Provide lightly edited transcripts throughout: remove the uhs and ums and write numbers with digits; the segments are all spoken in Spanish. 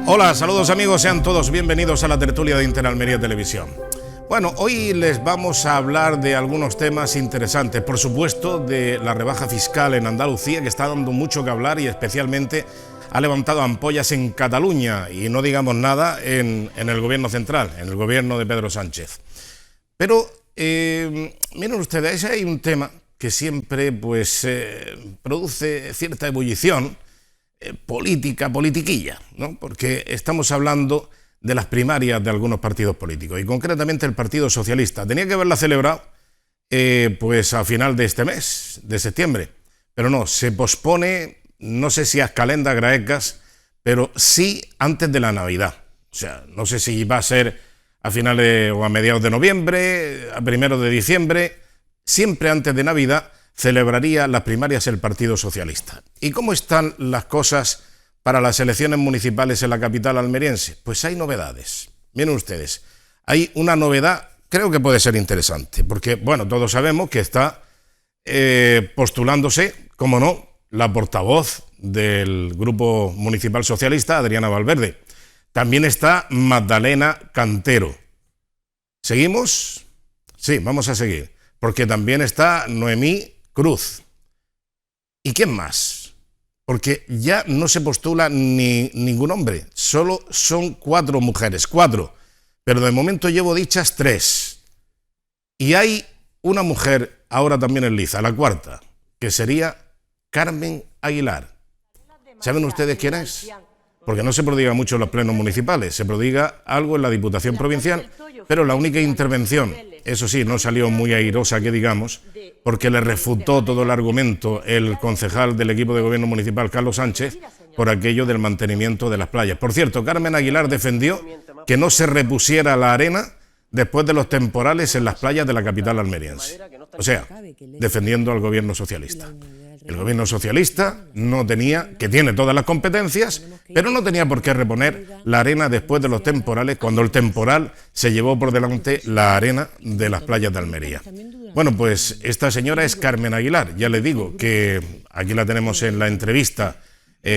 Hola, saludos amigos, sean todos bienvenidos a la tertulia de Interalmería Televisión. Bueno, hoy les vamos a hablar de algunos temas interesantes, por supuesto de la rebaja fiscal en Andalucía, que está dando mucho que hablar y especialmente ha levantado ampollas en Cataluña y no digamos nada en el gobierno central, en el gobierno de Pedro Sánchez. Pero miren ustedes, hay un tema que siempre produce cierta ebullición politiquilla, ¿no? Porque estamos hablando de las primarias de algunos partidos políticos y concretamente el Partido Socialista. Tenía que haberla celebrado a final de este mes, de septiembre, pero no, se pospone, no sé si a calendas graecas, pero sí antes de la Navidad. O sea, no sé si va a ser a finales o a mediados de noviembre, a primeros de diciembre, siempre antes de Navidad celebraría las primarias el Partido Socialista. ¿Y cómo están las cosas para las elecciones municipales en la capital almeriense? Pues hay novedades. Miren ustedes, hay una novedad, creo que puede ser interesante, porque, bueno, todos sabemos que está postulándose, como no, la portavoz del Grupo Municipal Socialista, Adriana Valverde. También está Magdalena Cantero. ¿Seguimos? Sí, vamos a seguir, porque también está Noemí Cruz. ¿Y quién más? Porque ya no se postula ningún hombre, solo son 4 mujeres, 4, pero de momento llevo dichas 3. Y hay una mujer ahora también en liza, la 4ª, que sería Carmen Aguilar. ¿Saben ustedes quién es? Porque no se prodiga mucho en los plenos municipales, se prodiga algo en la Diputación Provincial, pero la única intervención, eso sí, no salió muy airosa que digamos, porque le refutó todo el argumento el concejal del equipo de gobierno municipal, Carlos Sánchez, por aquello del mantenimiento de las playas. Por cierto, Carmen Aguilar defendió que no se repusiera la arena después de los temporales en las playas de la capital almeriense. O sea, defendiendo al gobierno socialista. El gobierno socialista no tenía, que tiene todas las competencias, pero no tenía por qué reponer la arena después de los temporales, cuando el temporal se llevó por delante la arena de las playas de Almería. Bueno, pues esta señora es Carmen Aguilar. Ya le digo que aquí la tenemos en la entrevista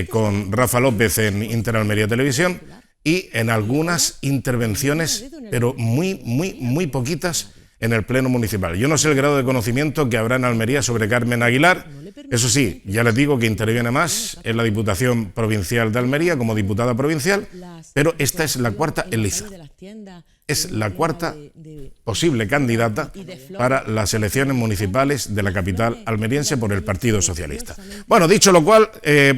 con Rafa López en Interalmería Televisión y en algunas intervenciones, pero muy poquitas, en el Pleno Municipal. Yo no sé el grado de conocimiento que habrá en Almería sobre Carmen Aguilar. Eso sí, ya les digo que interviene más en la Diputación Provincial de Almería como diputada provincial, pero esta es la 4ª en liza. Es la 4ª posible candidata para las elecciones municipales de la capital almeriense por el Partido Socialista. Bueno, dicho lo cual,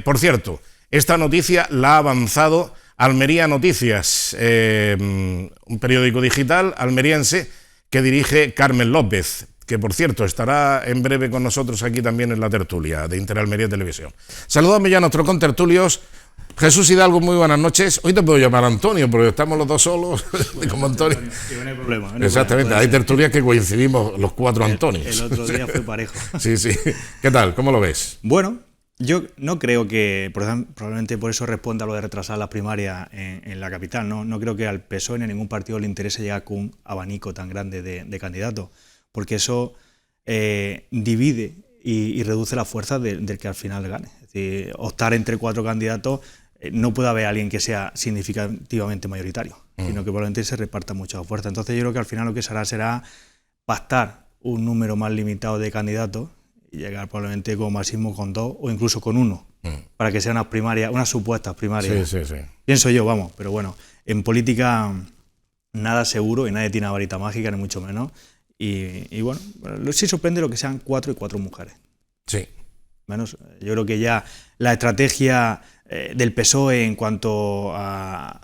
por cierto, esta noticia la ha avanzado Almería Noticias, un periódico digital almeriense que dirige Carmen López, que por cierto estará en breve con nosotros aquí también en la tertulia de Interalmería Televisión. Saludamos ya a nuestros contertulios. Jesús Hidalgo, muy buenas noches. Hoy te puedo llamar Antonio, porque estamos los dos solos, como Antonio. No hay problema. Exactamente, hay tertulias que coincidimos los 4 Antonios. El otro día fue parejo. Sí. ¿Qué tal? ¿Cómo lo ves? Bueno, yo no creo que, probablemente por eso responda a lo de retrasar las primarias en la capital. No creo que al PSOE ni a ningún partido le interese llegar con un abanico tan grande de candidatos, porque eso divide y reduce la fuerza del que al final gane. Es decir, optar entre 4 candidatos, no puede haber alguien que sea significativamente mayoritario, sino que probablemente se reparta mucha fuerza. Entonces yo creo que al final lo que se hará será pactar un número más limitado de candidatos y llegar probablemente como máximo con 2 o incluso con 1, para que sean unas supuestas primarias. Sí. Pienso yo, vamos, pero bueno, en política nada seguro y nadie tiene una varita mágica, ni mucho menos. Y bueno, sí sorprende lo que sean 4 y 4 mujeres. Sí. Menos, yo creo que ya la estrategia del PSOE en cuanto a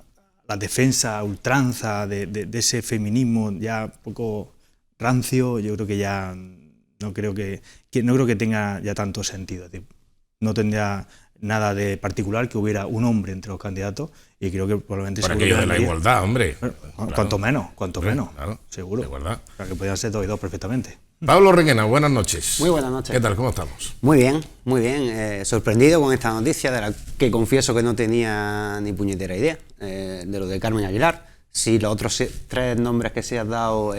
la defensa, ultranza de ese feminismo ya un poco rancio, yo creo que ya no creo que tenga ya tanto sentido. Es decir, no tendría nada de particular que hubiera un hombre entre los candidatos y creo que probablemente... Por aquello de la igualdad, hombre. Cuanto menos, claro, seguro. De igualdad. O sea, que podían ser 2 y 2 perfectamente. Pablo Requena, buenas noches. Muy buenas noches. ¿Qué tal? ¿Cómo estamos? Muy bien. Sorprendido con esta noticia, de la que confieso que no tenía ni puñetera idea, de lo de Carmen Aguilar. Sí, los otros 3 nombres que se han dado,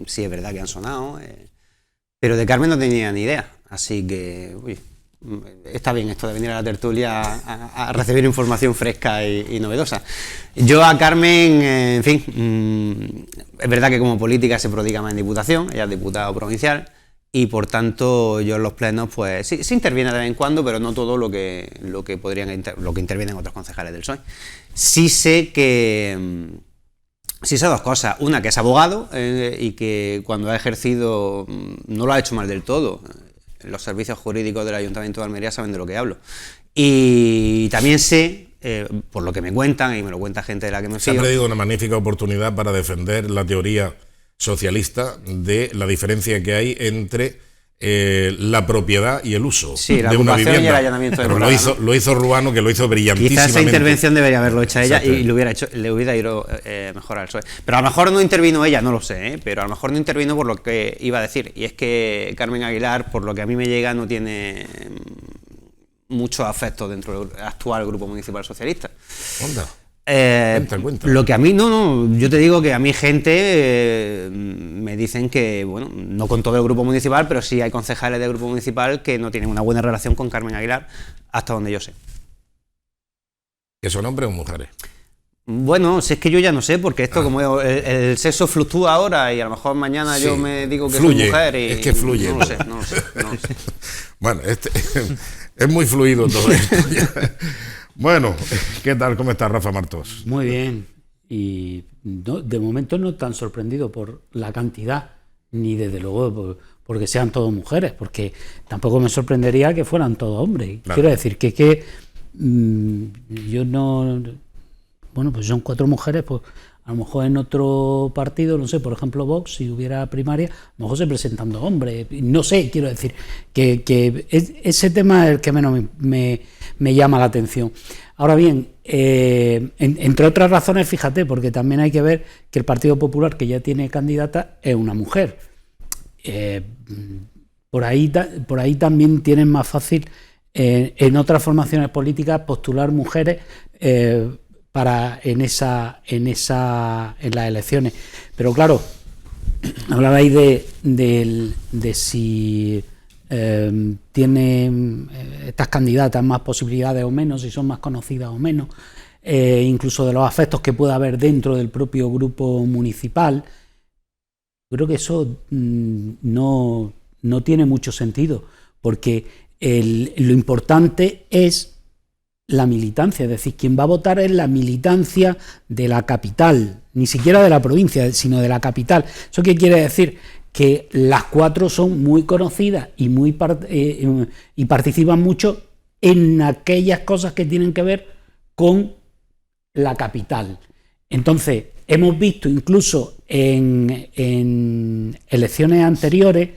sí es verdad que han sonado, pero de Carmen no tenía ni idea. Así que, está bien esto de venir a la tertulia a recibir información fresca y novedosa. Yo a Carmen, en fin, es verdad que como política se prodiga más en Diputación, ella es diputada provincial, y por tanto yo en los plenos pues sí interviene de vez en cuando, pero no todo lo que intervienen otros concejales del PSOE. Sí sé dos cosas. Una, que es abogado y que cuando ha ejercido no lo ha hecho mal del todo. Los servicios jurídicos del Ayuntamiento de Almería saben de lo que hablo. Y también sé, por lo que me cuentan, y me lo cuenta gente de la que me fío... Se ha perdido una magnífica oportunidad para defender la teoría socialista de la diferencia que hay entre la propiedad y el uso de una vivienda. Y el allanamiento de morada, lo hizo Ruano, que lo hizo brillantísimamente. Quizás esa intervención debería haberlo hecho ella. Exacto. Y le hubiera ido mejor al PSOE. Pero a lo mejor no intervino ella, no lo sé, pero a lo mejor no intervino por lo que iba a decir. Y es que Carmen Aguilar, por lo que a mí me llega, no tiene mucho afecto dentro del actual Grupo Municipal Socialista. Onda. Cuenta. Lo que a mí, yo te digo que a mí gente me dicen que, bueno, no con todo el grupo municipal, pero sí hay concejales del grupo municipal que no tienen una buena relación con Carmen Aguilar, hasta donde yo sé. ¿Que son hombres o mujeres? Bueno, si es que yo ya no sé, porque esto como el sexo fluctúa ahora y a lo mejor mañana yo me digo que soy mujer y... Es que fluye. No lo sé. Bueno, es muy fluido todo esto. Bueno, ¿qué tal? ¿Cómo está Rafa Martos? Muy bien. Y de momento no tan sorprendido por la cantidad, ni desde luego porque sean todos mujeres, porque tampoco me sorprendería que fueran todos hombres. Claro. Quiero decir que yo no... Bueno, pues son 4 mujeres, pues a lo mejor en otro partido, no sé, por ejemplo Vox, si hubiera primaria, a lo mejor se presentan 2 hombres. No sé, quiero decir, que ese tema es el que menos me llama la atención. Ahora bien, entre otras razones, fíjate, porque también hay que ver que el Partido Popular, que ya tiene candidata, es una mujer. Por ahí también tienen más fácil en otras formaciones políticas postular mujeres en las elecciones. Pero claro, hablabais de si tienen estas candidatas más posibilidades o menos, si son más conocidas o menos, incluso de los afectos que pueda haber dentro del propio grupo municipal. Creo que eso no tiene mucho sentido, porque lo importante es la militancia, es decir, quien va a votar es la militancia de la capital, ni siquiera de la provincia, sino de la capital. ¿Eso qué quiere decir? Que las 4 son muy conocidas y participan mucho en aquellas cosas que tienen que ver con la capital. Entonces, hemos visto incluso en elecciones anteriores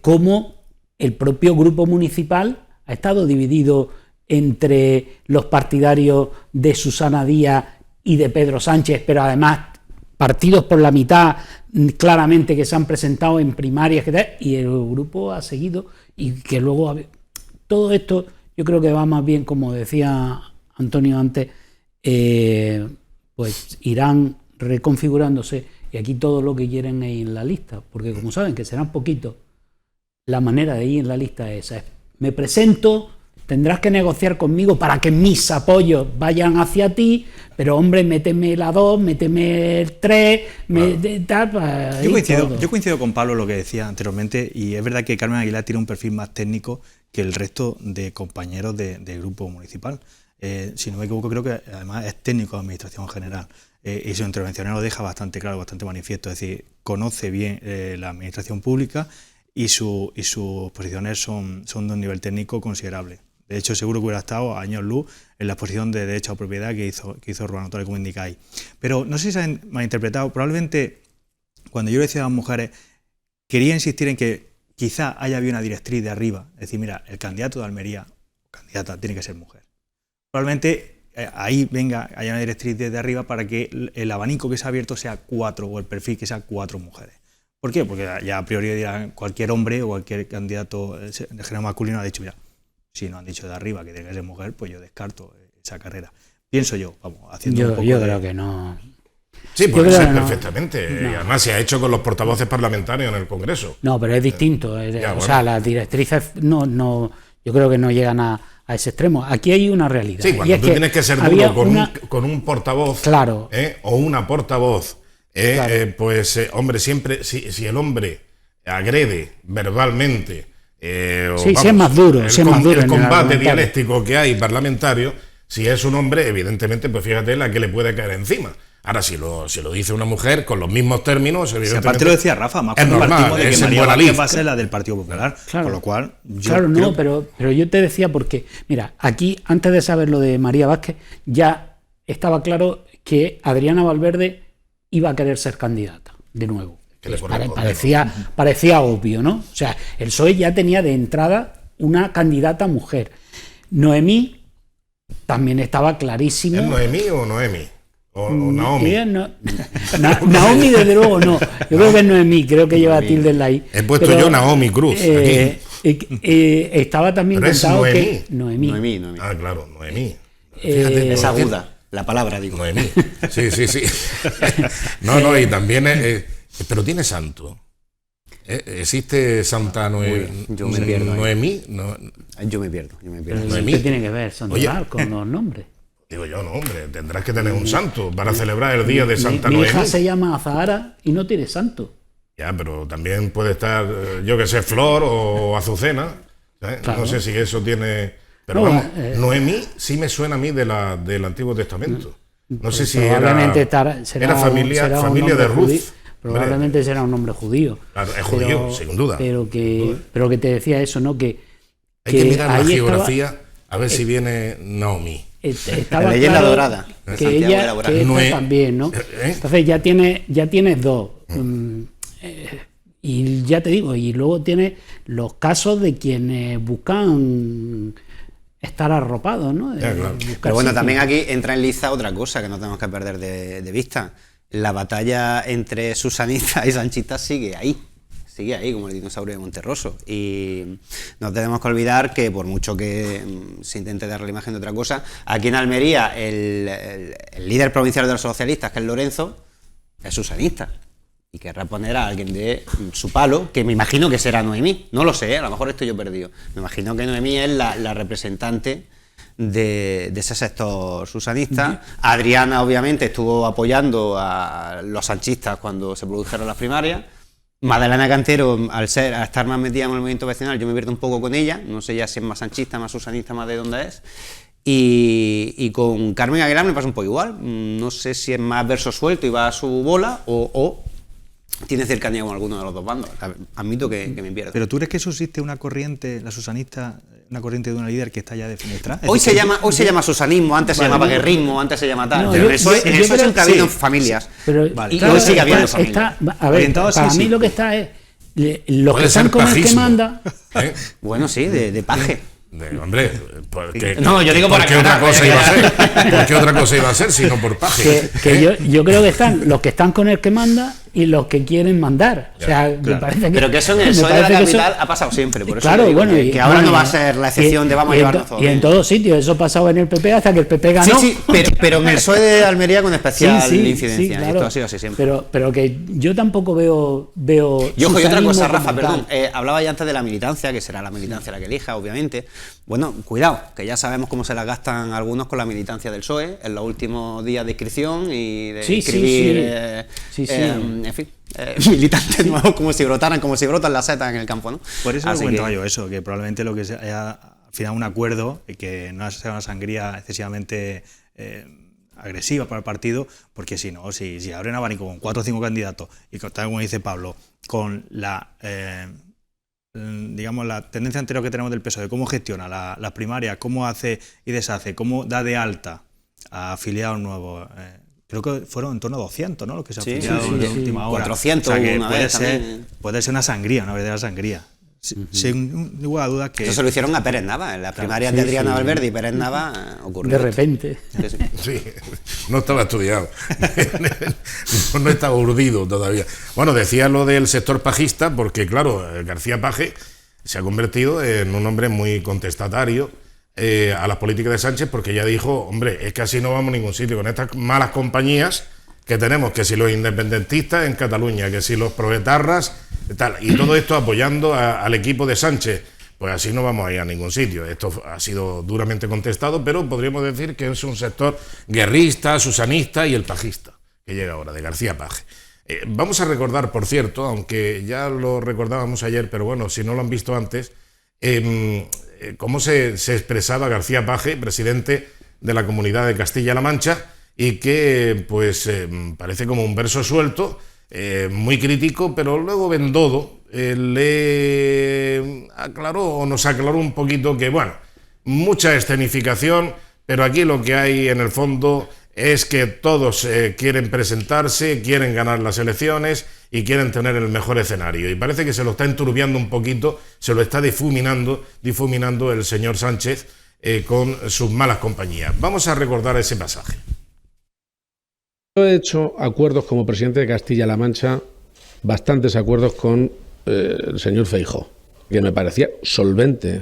cómo el propio grupo municipal ha estado dividido entre los partidarios de Susana Díaz y de Pedro Sánchez, pero además partidos por la mitad claramente que se han presentado en primarias y el grupo ha seguido, y que luego todo esto yo creo que va más bien, como decía Antonio antes, pues irán reconfigurándose, y aquí todo lo que quieren es ir en la lista, porque como saben que serán poquitos, la manera de ir en la lista es esa: me presento, tendrás que negociar conmigo para que mis apoyos vayan hacia ti, pero hombre, méteme la 2, méteme el 3, yo coincido con Pablo lo que decía anteriormente, y es verdad que Carmen Aguilar tiene un perfil más técnico que el resto de compañeros del grupo municipal. Si no me equivoco, creo que además es técnico de administración general, y su intervención lo deja bastante claro, bastante manifiesto, es decir, conoce bien la administración pública y sus posiciones son de un nivel técnico considerable. De hecho, seguro que hubiera estado a años luz en la exposición de derecho a propiedad que hizo Ruano, tal como indicáis. Pero no sé si se han malinterpretado. Probablemente, cuando yo decía a las mujeres, quería insistir en que quizá haya habido una directriz de arriba. Es decir, mira, el candidato de Almería, o candidata, tiene que ser mujer. Probablemente ahí haya una directriz desde arriba para que el abanico que se ha abierto sea 4, o el perfil que sea 4 mujeres. ¿Por qué? Porque ya a priori dirán, cualquier hombre o cualquier candidato de género masculino ha dicho, mira, si no han dicho de arriba que tiene que ser mujer, pues yo descarto esa carrera. Pienso yo, vamos, haciendo un poco yo creo que no. Sí, puede ser perfectamente. No. Y además se ha hecho con los portavoces parlamentarios en el Congreso. No, pero es distinto. O sea, las directrices no. Yo creo que no llegan a ese extremo. Aquí hay una realidad. Sí, cuando tú tienes que ser duro con un portavoz, claro, o una portavoz, claro. pues, hombre, siempre, si el hombre agrede verbalmente, sí, es más duro. El combate dialéctico que hay parlamentario, si es un hombre, evidentemente, pues fíjate la que le puede caer encima. Ahora, si lo dice una mujer con los mismos términos, evidentemente. Aparte lo decía Rafa, más es cuando normal, partimos de que es María moralista. Vázquez va a ser la del Partido Popular. Claro. Con lo cual, yo claro, creo... no, pero yo te decía porque, mira, aquí, antes de saber lo de María Vázquez, ya estaba claro que Adriana Valverde iba a querer ser candidata de nuevo. Parecía obvio, ¿no? O sea, el PSOE ya tenía de entrada una candidata mujer. Noemí también estaba clarísimo. ¿Es Noemí o Noemi? ¿O Naomi? Naomi, desde luego, no. Yo creo que es Noemí, creo que lleva tilde en la I. He puesto yo Naomi Cruz. Estaba también pero contado es que. Noemí. Ah, claro, Noemí. Es aguda, la palabra, digo. Noemí. Sí. No, y también pero tiene santo. ¿Existe Santa Noemí? Yo me pierdo. ¿Noemí? No. Yo me pierdo. Noemí. ¿Qué tiene que ver Santoral con los nombres? Digo yo, no, hombre, tendrás que tener un santo para celebrar el día de Santa Mi Noemí. hija se llama Azahara y no tiene santo. Ya, pero también puede estar, yo que sé, Flor o Azucena. Claro. No sé si eso tiene... Pero No, vamos, Noemí sí me suena a mí del Antiguo Testamento. No sé si probablemente era un familia de Ruth. judío, probablemente será un nombre judío. Claro, es judío, sin duda. Pero que te decía eso, ¿no? Hay que mirar la ahí geografía a ver si viene Naomi. Estaba La leyenda claro dorada. que ella que esta también, ¿no? Entonces ya tienes dos. Y ya te digo, y luego tienes los casos de quienes buscan estar arropados, ¿no? Claro. Pero bueno, también aquí entra en liza otra cosa que no tenemos que perder de vista. La batalla entre susanistas y sanchistas sigue ahí, como el dinosaurio de Monterroso. Y no tenemos que olvidar que, por mucho que se intente dar la imagen de otra cosa, aquí en Almería el líder provincial de los socialistas, que es Lorenzo, es susanista. Y querrá poner a alguien de su palo, que me imagino que será Noemí. No lo sé, a lo mejor estoy yo perdido. Me imagino que Noemí es la representante de ese sector susanista. Adriana, obviamente, estuvo apoyando a los sanchistas cuando se produjeron las primarias. Magdalena Cantero, al estar más metida en el movimiento vecinal, yo me pierdo un poco con ella. No sé ya si es más sanchista, más susanista, más de dónde es. Y con Carmen Aguilar me pasa un poco igual. No sé si es más verso suelto y va a su bola o tiene cercanía con alguno de los dos bandos. Admito que me pierdo. ¿Pero tú crees que subsiste una corriente, la susanista, una corriente de una líder que está ya definitiva? Hoy se llama susanismo, antes se llamaba guerrismo, antes se llama tal. No, pero yo eso siempre ha habido familias. Pero, Y hoy sigue habiendo familias. A ver, para mí lo que está es los que están con el que manda. Bueno, sí, de paje. Hombre, porque, no, yo digo ¿por qué otra cosa iba a ser? ¿Por qué otra cosa iba a ser si no por paje? Yo creo que están los que están con el que manda y los que quieren mandar. O sea, me parece que, pero que eso en el PSOE de la capital ha pasado siempre. Por eso claro, digo bueno, que ahora no va a ser la excepción de vamos a llevarnos todo. Y en todos sitios, eso pasaba en el PP hasta que el PP ganó. Sí, pero en el PSOE de Almería con especial incidencia. Sí, claro. Esto ha sido así siempre. Pero que yo tampoco veo y ojo, y otra cosa, Rafa, perdón. Hablaba ya antes de la militancia, que será la militancia la que elija, obviamente. Bueno, cuidado, que ya sabemos cómo se la gastan algunos con la militancia del PSOE en los últimos días de inscripción y de inscribir, en fin, militantes nuevos, como si brotan las setas en el campo, ¿no? Por eso comentaba yo eso, que probablemente lo que haya al final un acuerdo y que no sea una sangría excesivamente agresiva para el partido, porque si no, si abren abanico con 4 o 5 candidatos y tal como dice Pablo, con digamos la tendencia anterior que tenemos del PSOE, cómo gestiona las primarias, cómo hace y deshace, cómo da de alta a afiliados nuevos. Creo que fueron en torno a 200, ¿no? Los que se afiliaron en la última hora. 400 o sea, que una vez también. Puede ser una sangría, una verdadera sangría. Sin lugar a dudas que... Eso se lo hicieron a Pérez Nava, en las primarias de Adriana Valverde y Pérez Nava ocurrió. De repente. Sí, no estaba estudiado, no estaba urdido todavía. Bueno, decía lo del sector pajista, porque claro, García Paje se ha convertido en un hombre muy contestatario a las políticas de Sánchez, porque ya dijo, hombre, es que así no vamos a ningún sitio, con estas malas compañías que tenemos, que si los independentistas en Cataluña, que si los proetarras, tal, y todo esto apoyando al equipo de Sánchez. pues así no vamos a ir a ningún sitio. Esto ha sido duramente contestado, pero podríamos decir que es un sector guerrista, susanista y el pajista, que llega ahora, de García Paje. Vamos a recordar, por cierto, aunque ya lo recordábamos ayer, pero bueno, si no lo han visto antes, cómo se expresaba García Paje, presidente de la Comunidad de Castilla-La Mancha, y que pues parece como un verso suelto, muy crítico, pero luego Bendodo le aclaró o nos aclaró un poquito que, bueno, mucha escenificación, pero aquí lo que hay en el fondo es que todos quieren presentarse, quieren ganar las elecciones y quieren tener el mejor escenario. Y parece que se lo está enturbiando un poquito, se lo está difuminando el señor Sánchez con sus malas compañías. Vamos a recordar ese pasaje. Yo he hecho acuerdos como presidente de Castilla-La Mancha, bastantes acuerdos con el señor Feijóo, que me parecía solvente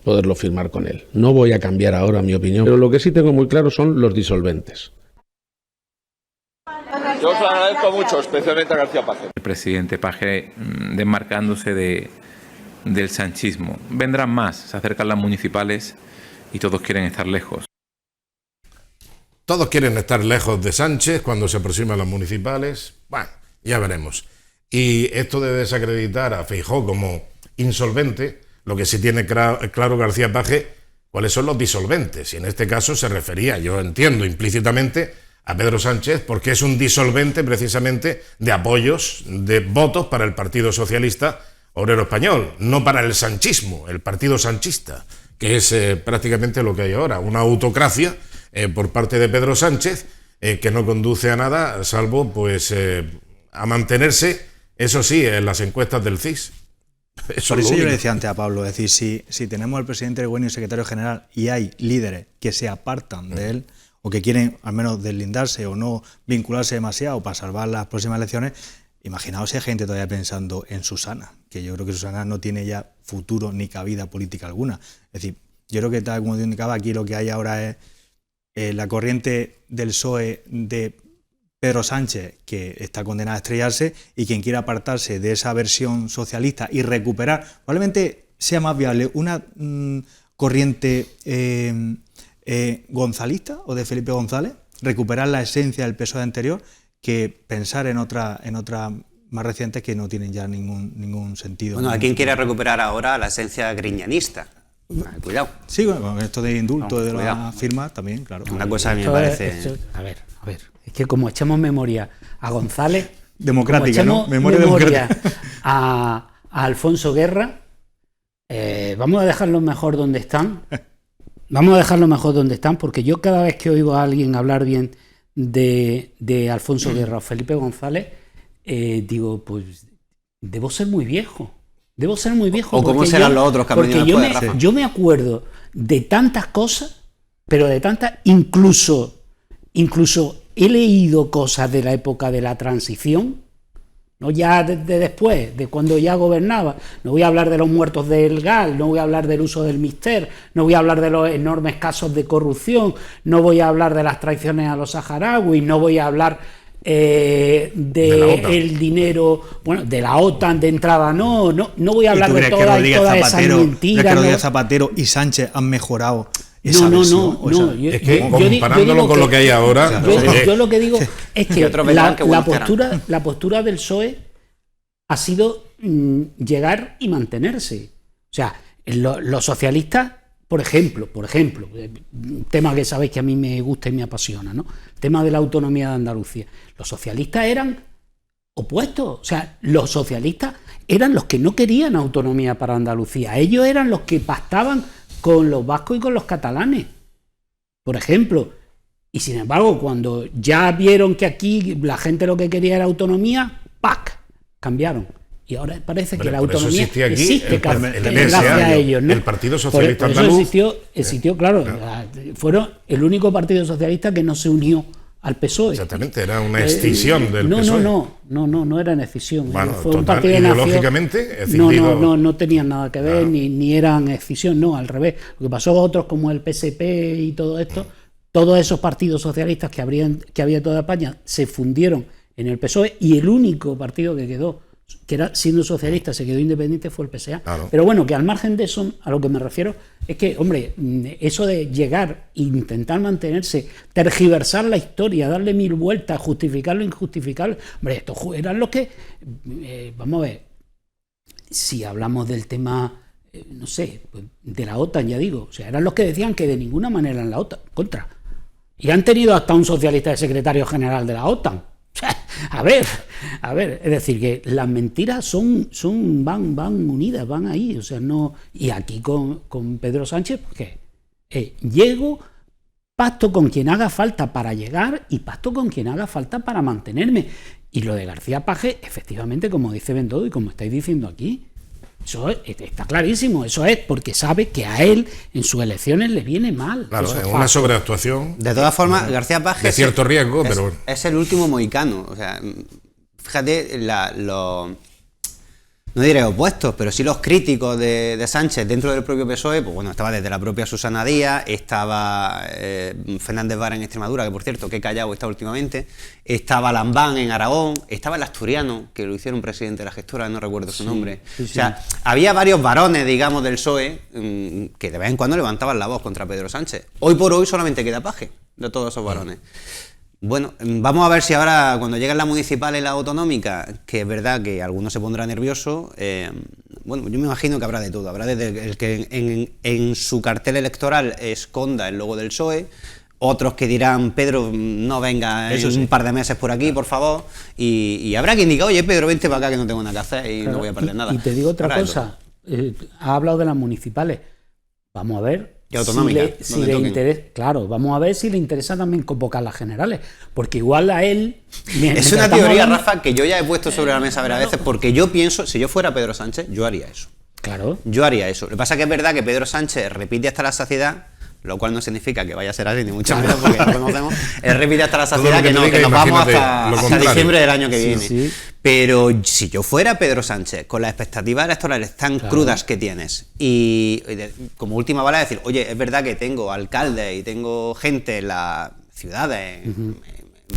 poderlo firmar con él. No voy a cambiar ahora mi opinión, pero lo que sí tengo muy claro son los disolventes. Yo os lo agradezco mucho, especialmente a García Paje. El presidente Paje desmarcándose del sanchismo. Vendrán más, se acercan las municipales y todos quieren estar lejos. Todos quieren estar lejos de Sánchez cuando se aproximan las municipales. Bueno, ya veremos. Y esto de desacreditar a Feijóo como insolvente, lo que sí tiene claro García Paje, cuáles son los disolventes. Y en este caso se refería, yo entiendo implícitamente, a Pedro Sánchez, porque es un disolvente precisamente de apoyos, de votos para el Partido Socialista Obrero Español, no para el sanchismo, el partido sanchista, que es prácticamente lo que hay ahora, una autocracia por parte de Pedro Sánchez, que no conduce a nada, salvo pues a mantenerse, eso sí, en las encuestas del CIS. Por eso yo le decía antes a Pablo, es decir, si tenemos al presidente del Gobierno y secretario general y hay líderes que se apartan de él o que quieren al menos deslindarse o no vincularse demasiado para salvar las próximas elecciones, imaginaos si hay gente todavía pensando en Susana, que yo creo que Susana no tiene ya futuro ni cabida política alguna. Es decir, yo creo que tal como te indicaba, aquí lo que hay ahora es la corriente del PSOE de Pedro Sánchez, que está condenada a estrellarse, y quien quiera apartarse de esa versión socialista y recuperar, probablemente sea más viable una corriente gonzalista o de Felipe González, recuperar la esencia del PSOE anterior, que pensar en otra más recientes que no tienen ya ningún sentido. Bueno, ¿a quién quiere recuperar ahora la esencia griñanista? Cuidado. Sí, bueno, con esto de indulto de la firma también, claro. Una cosa a mí me parece... A ver, es que como echamos memoria a González, democrática, ¿no? Memoria a Alfonso Guerra, vamos a dejarlos mejor donde están. Vamos a dejarlos mejor donde están, porque yo cada vez que oigo a alguien hablar bien de Alfonso Guerra o Felipe González, digo, pues debo ser muy viejo. O cómo serán los otros que han venido después, Rafa. Yo me acuerdo de tantas cosas, pero de tantas, incluso he leído cosas de la época de la transición, no ya de después, de cuando ya gobernaba. No voy a hablar de los muertos del GAL, no voy a hablar del uso del Mister, no voy a hablar de los enormes casos de corrupción, no voy a hablar de las traiciones a los saharauis, no voy a hablar el dinero, bueno, de la OTAN de entrada, no voy a hablar de todas esas mentiras. ¿No crees que Zapatero y Sánchez han mejorado? No. Es que comparándolo con lo que hay ahora... Yo lo que digo es que la postura del PSOE ha sido llegar y mantenerse. O sea, los socialistas, por ejemplo, un tema que sabéis que a mí me gusta y me apasiona, ¿no? El tema de la autonomía de Andalucía. Los socialistas eran opuestos. O sea, los socialistas eran los que no querían autonomía para Andalucía. Ellos eran los que pactaban con los vascos y con los catalanes, por ejemplo. Y sin embargo, cuando ya vieron que aquí la gente lo que quería era autonomía, ¡pac!, cambiaron. Y ahora parece que la autonomía existe gracias a ellos, ¿no? El Partido Socialista Andaluz existió, claro. Fueron el único partido socialista que no se unió al PSOE. Exactamente, era una escisión del PSOE. No era una escisión. Bueno, fue un partido ideológicamente no tenían nada que ver, ni eran escisión, no, al revés. Lo que pasó con otros como el PSP y todo esto, todos esos partidos socialistas que había en toda España se fundieron en el PSOE, y el único partido que quedó que era, siendo socialista, se quedó independiente, fue el PSA. Claro. Pero bueno, que al margen de eso, a lo que me refiero, es que, hombre, eso de llegar e intentar mantenerse, tergiversar la historia, darle 1000 vueltas, justificar lo injustificable, hombre, estos eran los que, vamos a ver, si hablamos del tema, no sé, pues, de la OTAN, ya digo, o sea, eran los que decían que de ninguna manera en la OTAN, contra. Y han tenido hasta un socialista de secretario general de la OTAN. A ver, es decir, que las mentiras van unidas, van ahí, o sea, no. Y aquí con Pedro Sánchez, pues que llego, pacto con quien haga falta para llegar y pacto con quien haga falta para mantenerme. Y lo de García Paje, efectivamente, como dice Bendodo y como estáis diciendo aquí, eso está clarísimo, eso es porque sabe que a él en sus elecciones le viene mal. Claro, es una sobreactuación. De todas formas, García Paje de cierto riesgo, pero es el último mohicano. O sea, fíjate, no diré opuestos, pero sí los críticos de Sánchez dentro del propio PSOE, pues bueno, estaba desde la propia Susana Díaz, estaba Fernández Vara en Extremadura, que por cierto, qué callado está últimamente, estaba Lambán en Aragón, estaba el asturiano, que lo hicieron presidente de la gestora, no recuerdo su nombre. Sí. O sea, había varios varones, digamos, del PSOE, que de vez en cuando levantaban la voz contra Pedro Sánchez. Hoy por hoy solamente queda Paje, de todos esos varones. Bueno, vamos a ver si ahora, cuando lleguen las municipales y las autonómicas, que es verdad que algunos se pondrán nerviosos, bueno, yo me imagino que habrá de todo. Habrá desde el que en su cartel electoral esconda el logo del PSOE, otros que dirán, Pedro, no venga en un par de meses por aquí, por favor, y habrá quien diga, oye, Pedro, vente para acá que no tengo nada que hacer y no voy a perder nada. Y te digo otra cosa, ha hablado de las municipales, vamos a ver. Y autonómica, si le interesa, claro, vamos a ver si le interesa también convocar las generales, porque igual a él... Es una teoría, Rafa, que yo ya he puesto sobre la mesa varias veces, porque yo pienso, si yo fuera Pedro Sánchez, yo haría eso. Claro. Yo haría eso. Lo que pasa es que es verdad que Pedro Sánchez repite hasta la saciedad, lo cual no significa que vaya a ser así, ni mucho menos, porque lo conocemos. Él repite hasta la saciedad que nos vamos hasta diciembre del año que viene. Sí. Pero si yo fuera Pedro Sánchez, con las expectativas electorales tan crudas que tienes, y como última bala decir, oye, es verdad que tengo alcaldes y tengo gente en las ciudades, en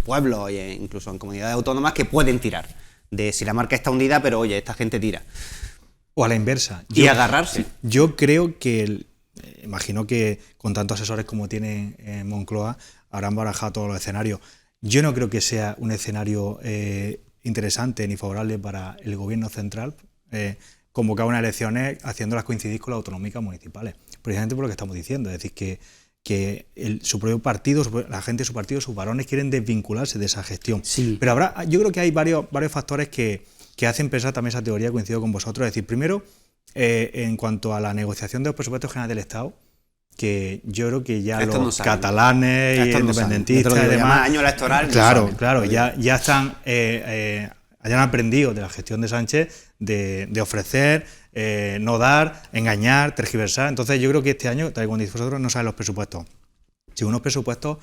pueblos e incluso en comunidades autónomas que pueden tirar. De si la marca está hundida, pero oye, esta gente tira. O a la inversa. Y agarrarse. Yo creo que, imagino que con tantos asesores como tiene Moncloa, habrán barajado todos los escenarios. Yo no creo que sea un escenario interesante ni favorable para el gobierno central convocar unas elecciones haciéndolas coincidir con las autonómicas municipales. Precisamente por lo que estamos diciendo. Es decir, que su propio partido, la gente de su partido, sus varones quieren desvincularse de esa gestión. Sí. Pero yo creo que hay varios factores que hacen pensar también esa teoría, coincido con vosotros. Es decir, primero, en cuanto a la negociación de los presupuestos generales del Estado, que yo creo que ya los catalanes y independentistas y demás, año electoral, claro, ya están, hayan aprendido de la gestión de Sánchez de ofrecer, no dar, engañar, tergiversar. Entonces yo creo que este año, tal y como dice vosotros, no saben los presupuestos. Si unos presupuestos,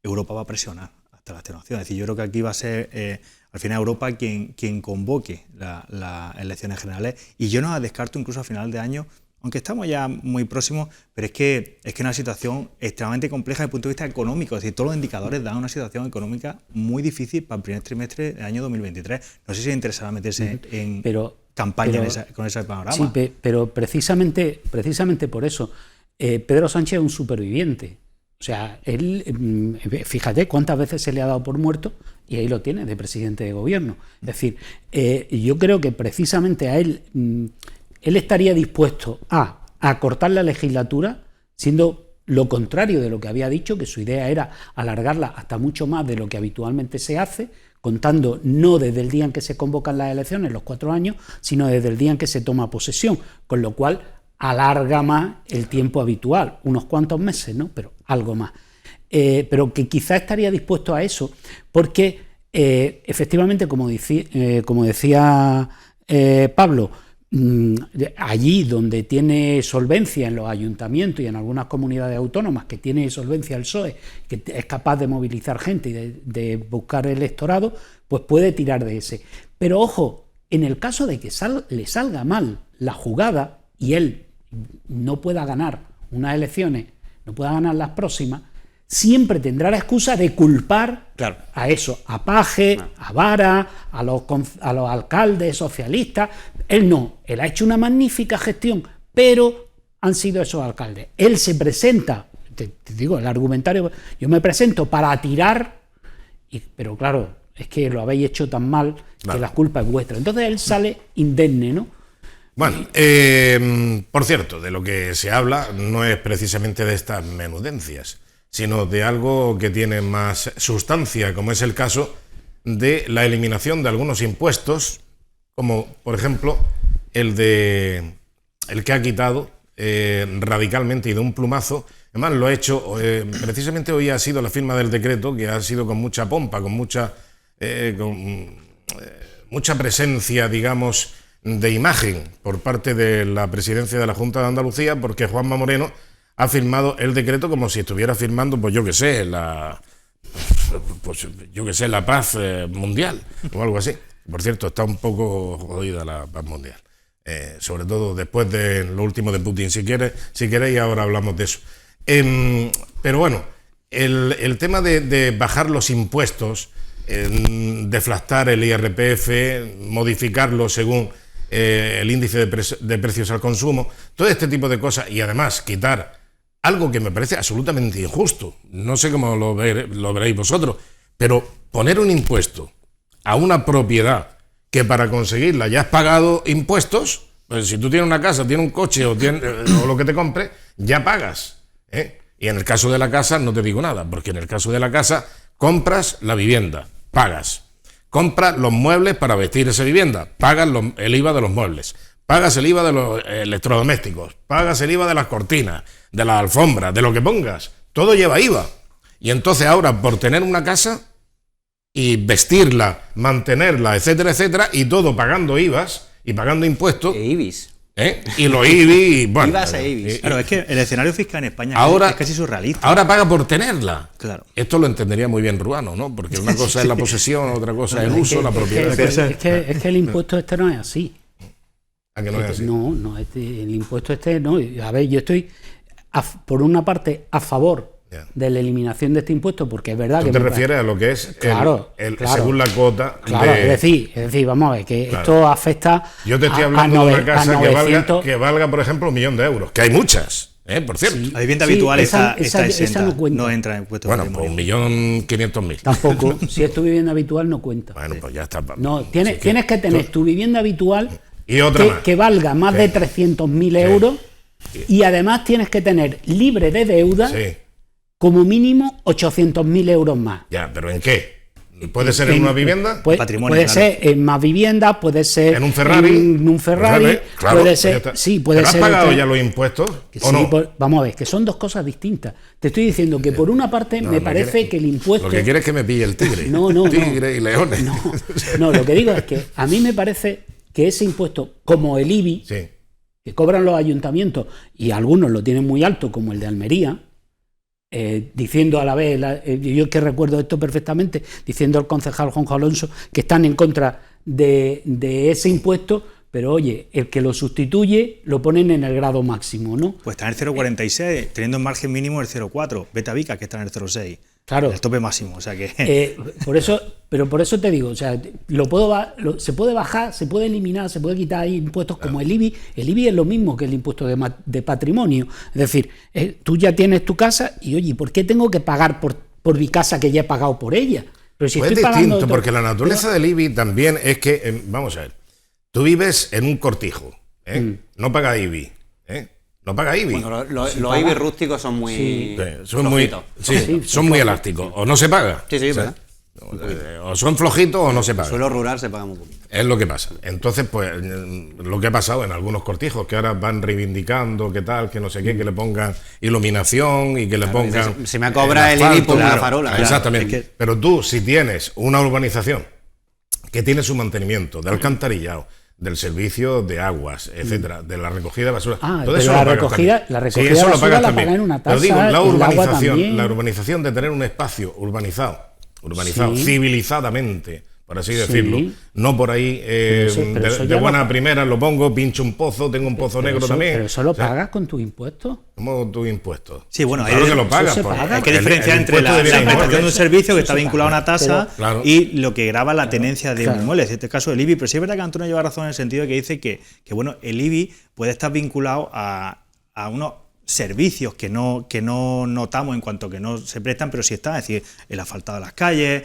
Europa va a presionar hasta la extenuación. Es decir, yo creo que aquí va a ser al final Europa quien convoque las elecciones generales, y yo no las descarto incluso a final de año, aunque estamos ya muy próximos, pero es que es una situación extremadamente compleja desde el punto de vista económico. Es decir, todos los indicadores dan una situación económica muy difícil para el primer trimestre del año 2023. No sé si les interesará meterse en campaña con ese panorama. Sí, pero precisamente por eso, Pedro Sánchez es un superviviente. O sea, él, fíjate cuántas veces se le ha dado por muerto y ahí lo tiene, de presidente de gobierno. Es decir, yo creo que precisamente a él estaría dispuesto a cortar la legislatura, siendo lo contrario de lo que había dicho, que su idea era alargarla hasta mucho más de lo que habitualmente se hace, contando no desde el día en que se convocan las elecciones, los 4 años, sino desde el día en que se toma posesión, con lo cual alarga más el tiempo habitual, unos cuantos meses, ¿no? Pero algo más. Pero que quizá estaría dispuesto a eso, porque efectivamente, como decía Pablo, allí donde tiene solvencia en los ayuntamientos y en algunas comunidades autónomas, que tiene solvencia el PSOE, que es capaz de movilizar gente y de buscar electorado, pues puede tirar de ese. Pero ojo, en el caso de que le salga mal la jugada y él no pueda ganar unas elecciones, no pueda ganar las próximas, siempre tendrá la excusa de culpar Claro. a eso, a Paje, a Vara, a los alcaldes socialistas. Él no, él ha hecho una magnífica gestión, pero han sido esos alcaldes. Él se presenta, te digo, el argumentario, yo me presento para tirar, pero claro, es que lo habéis hecho tan mal que la culpa es vuestra. Entonces él sale indemne, ¿no? Bueno, por cierto, de lo que se habla no es precisamente de estas menudencias, sino de algo que tiene más sustancia, como es el caso de la eliminación de algunos impuestos, como por ejemplo el que ha quitado radicalmente y de un plumazo. Además lo ha hecho, precisamente hoy ha sido la firma del decreto, que ha sido con mucha pompa, con mucha presencia, digamos, de imagen por parte de la presidencia de la Junta de Andalucía, porque Juanma Moreno ha firmado el decreto como si estuviera firmando, pues yo qué sé, la paz mundial o algo así. Por cierto, está un poco jodida la paz mundial, sobre todo después de lo último de Putin. Si queréis ahora hablamos de eso. Pero bueno, el tema de bajar los impuestos, deflactar el IRPF, modificarlo según el índice de precios al consumo, todo este tipo de cosas, y además quitar algo que me parece absolutamente injusto, no sé cómo lo veréis vosotros, pero poner un impuesto a una propiedad que para conseguirla ya has pagado impuestos, pues si tú tienes una casa, tienes un coche o lo que te compres, ya pagas, ¿eh? Y en el caso de la casa no te digo nada, porque en el caso de la casa compras la vivienda, pagas. Compras los muebles para vestir esa vivienda, pagas el IVA de los muebles, pagas el IVA de los electrodomésticos, pagas el IVA de las cortinas, de las alfombras, de lo que pongas, todo lleva IVA. Y entonces ahora, por tener una casa y vestirla, mantenerla, etcétera, etcétera, y todo pagando IVAs y pagando impuestos. IBIs. Y los IBI, bueno. IVAs e IBIs. Claro, es que el escenario fiscal en España ahora, es casi surrealista. Ahora paga por tenerla. Claro. Esto lo entendería muy bien Ruano, ¿no? Porque una cosa es la posesión, otra cosa es el uso, la propiedad. Es que el impuesto este no es así. ¿A que no es así? No, el impuesto este no. A ver, yo estoy, por una parte, a favor de la eliminación de este impuesto, porque es verdad ¿Tú que... te refieres a lo que es claro. según la cuota? Claro, es decir, vamos a ver, que esto afecta... Yo te estoy hablando de una casa que valga, por ejemplo, 1 millón de euros, que hay muchas, por cierto. La vivienda habitual está exenta, esa no cuenta. No entra en impuesto. Bueno, pues 1.500.000. Tampoco, si es tu vivienda habitual no cuenta. Bueno, pues ya está. No, tienes que tener tu vivienda habitual y otra que valga más de 300.000 euros y además tienes que tener libre de deuda como mínimo 800.000 euros más. Ya, ¿pero en qué? ¿Puede ser en una vivienda? Puede ser en más viviendas, puede ser en un Ferrari. Claro, puede ser. Sí, puede ¿Pero ser. has pagado ya los impuestos? ¿O no? Vamos a ver, que son dos cosas distintas. Te estoy diciendo que por una parte me parece que el impuesto. Lo que quieres es que me pille el tigre. No. Tigre y leones. No, lo que digo es que a mí me parece que ese impuesto, como el IBI, que cobran los ayuntamientos, y algunos lo tienen muy alto, como el de Almería, diciendo a la vez, yo que recuerdo esto perfectamente, diciendo al concejal Juanjo Alonso que están en contra de ese impuesto, pero oye, el que lo sustituye lo ponen en el grado máximo, ¿no? Pues está en el 0,46, teniendo en margen mínimo el 0,4. Vete a Vica, que está en el 0,6. Claro. El tope máximo, o sea que... por eso te digo, o sea, se puede bajar, se puede eliminar, se puede quitar impuestos como el IBI. El IBI es lo mismo que el impuesto de patrimonio. Es decir, tú ya tienes tu casa y, oye, ¿por qué tengo que pagar por mi casa que ya he pagado por ella? Pero si pues estoy es distinto, pagando porque la naturaleza del IBI también es que, vamos a ver, tú vives en un cortijo, no paga IBI, no paga IBI. Bueno, los IBI rústicos son muy... son muy elásticos. O no se paga. Sí, ¿verdad? O son flojitos o no se pagan. En suelo rural se paga muy poquito. Es lo que pasa. Entonces, pues, lo que ha pasado en algunos cortijos, que ahora van reivindicando que tal, que no sé qué, que le pongan iluminación y que le pongan... Si me cobra el IBI por una farola. Exactamente. Pero tú, si tienes una urbanización que tiene su mantenimiento de alcantarillado, del servicio de aguas, etcétera, de la recogida de basura. Todo eso la recogida de basura la pagan en una tasa. Pero digo, la urbanización de tener un espacio urbanizado civilizadamente, por así decirlo. Sí. No por ahí pero eso de ya buena lo- primera lo pongo, pincho un pozo, tengo un pozo negro también. Pero eso lo O sea, pagas con tus impuestos. ¿cómo tus impuestos? Sí, bueno, claro ahí que lo pagas. se por- paga. Hay que el- diferenciar el entre impuesto de la bienes prestación de un inmuebles. servicio que está se vinculado a paga, una tasa pero- claro. y lo que grava la tenencia de un claro. inmueble. En este caso el IBI, pero sí es verdad que Antonio lleva razón en el sentido de que dice que bueno, el IBI puede estar vinculado a unos servicios que no notamos en cuanto que no se prestan, pero sí está, es decir, el asfaltado de las calles,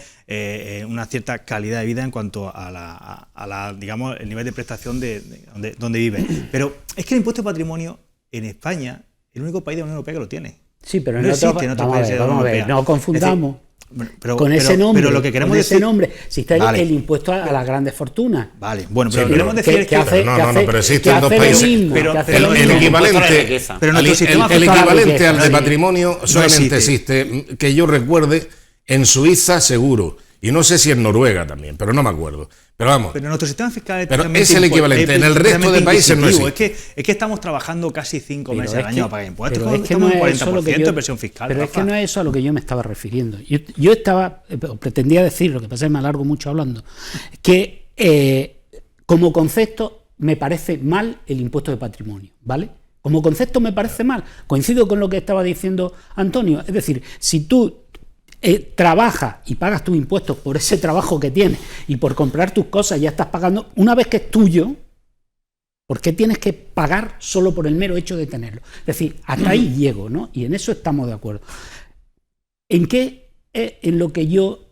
una cierta calidad de vida en cuanto a la digamos, el nivel de prestación de donde vive. Pero es que el impuesto de patrimonio en España, el único país de la Unión Europea que lo tiene. Sí, pero No en existe en otros vamos a países ver, de la vamos a Unión ver, Europea. no confundamos. Con ese nombre, pero lo que queremos con ese decir, nombre, si está Vale. el impuesto a las grandes fortunas. Vale, bueno, pero Sí, lo que queremos pero- decir es que hace, No, que no, hace- pero existen que dos hace lo países. mismo, Pero- que hace pero lo El mismo. equivalente, riqueza. Pero nuestro sistema el fiscal- equivalente al de Nadie. patrimonio solamente existe, que yo recuerde, en Suiza seguro. Y no sé si en Noruega también, pero no me acuerdo. Pero vamos, Pero nuestro sistema fiscal es Pero totalmente es el equivalente. En el resto de totalmente países no inquisitivo. Es que estamos trabajando casi 5 Pero meses es al año que- a pagar impuestos. pero es que Estamos no en un es eso lo 40% que yo- de presión fiscal. Pero es que Rafa. no es eso a lo que yo me estaba refiriendo. Yo estaba, pretendía decir, lo que pasa es que me alargo mucho hablando, que como concepto me parece mal el impuesto de patrimonio, ¿vale? Como concepto me parece mal. Coincido con lo que estaba diciendo Antonio. Es decir, si tú trabajas y pagas tus impuestos por ese trabajo que tienes y por comprar tus cosas, ya estás pagando, una vez que es tuyo, ¿por qué tienes que pagar solo por el mero hecho de tenerlo? Es decir, hasta ahí llego, ¿no? Y en eso estamos de acuerdo. ¿En qué es en lo que yo